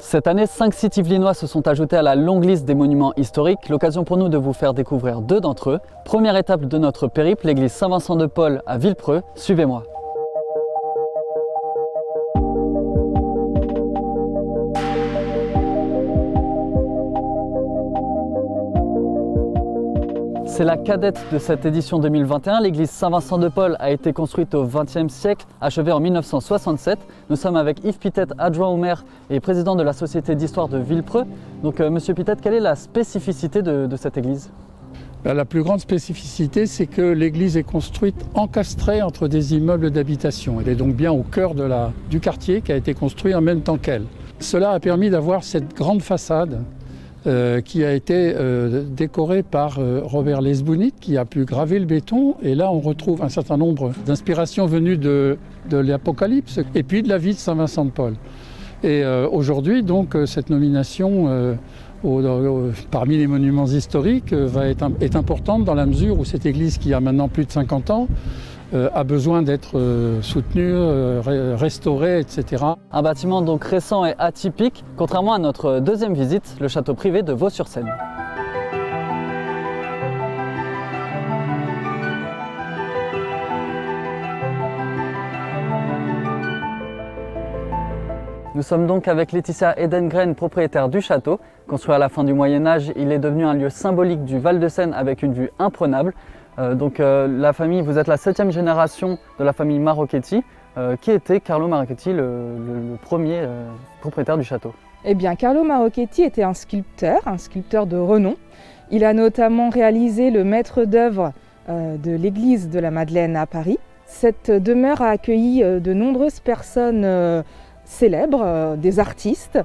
Cette année, 5 sites yvelinois se sont ajoutés à la longue liste des monuments historiques, l'occasion pour nous de vous faire découvrir 2 d'entre eux. Première étape de notre périple, l'église Saint-Vincent-de-Paul à Villepreux. Suivez-moi. C'est la cadette de cette édition 2021. L'église Saint-Vincent-de-Paul a été construite au XXe siècle, achevée en 1967. Nous sommes avec Yves Pittet, adjoint au maire et président de la Société d'histoire de Villepreux. Donc, Monsieur Pittet, quelle est la spécificité de cette église ? La plus grande spécificité, c'est que l'église est construite encastrée entre des immeubles d'habitation. Elle est donc bien au cœur du quartier qui a été construit en même temps qu'elle. Cela a permis d'avoir cette grande façade qui a été décoré par Robert Lesbounit, qui a pu graver le béton. Et là, on retrouve un certain nombre d'inspirations venues de l'Apocalypse et puis de la vie de Saint-Vincent-de-Paul. Et aujourd'hui, donc, cette nomination parmi les monuments historiques est importante dans la mesure où cette église, qui a maintenant plus de 50 ans, a besoin d'être soutenu, restauré, etc. Un bâtiment donc récent et atypique, contrairement à notre deuxième visite, le château privé de Vaux-sur-Seine. Nous sommes donc avec Laetitia Edengren, propriétaire du château. Construit à la fin du Moyen-Âge, il est devenu un lieu symbolique du Val-de-Seine avec une vue imprenable. La famille, vous êtes la 7e génération de la famille Marocchetti. Qui était Carlo Marocchetti, le premier propriétaire du château? Eh bien, Carlo Marocchetti était un sculpteur de renom. Il a notamment réalisé le maître d'œuvre de l'église de la Madeleine à Paris. Cette demeure a accueilli de nombreuses personnes célèbres, des artistes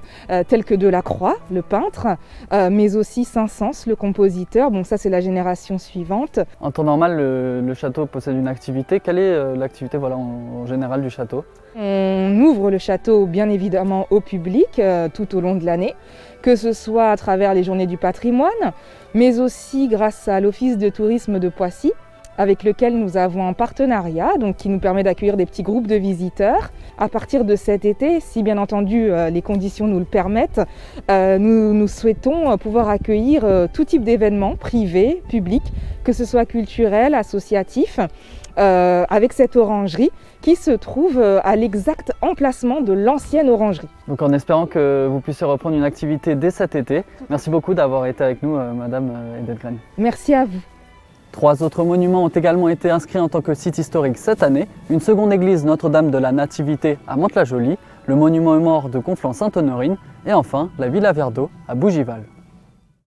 tels que Delacroix, le peintre, mais aussi Saint-Saëns, le compositeur. Bon, ça c'est la génération suivante. En temps normal, le château possède une activité. Quelle est l'activité en général du château? On ouvre le château bien évidemment au public tout au long de l'année, que ce soit à travers les journées du patrimoine, mais aussi grâce à l'Office de tourisme de Poissy, avec lequel nous avons un partenariat qui nous permet d'accueillir des petits groupes de visiteurs. À partir de cet été, si bien entendu les conditions nous le permettent, nous souhaitons pouvoir accueillir tout type d'événements privés, publics, que ce soit culturels, associatifs, avec cette orangerie qui se trouve à l'exact emplacement de l'ancienne orangerie. Donc en espérant que vous puissiez reprendre une activité dès cet été. Merci beaucoup d'avoir été avec nous, Madame Edengren. Merci à vous. 3 autres monuments ont également été inscrits en tant que site historique cette année. Une seconde église Notre-Dame de la Nativité à Mantes-la-Jolie, le monument aux morts de Conflans-Sainte-Honorine et enfin la Villa Verdeau à Bougival.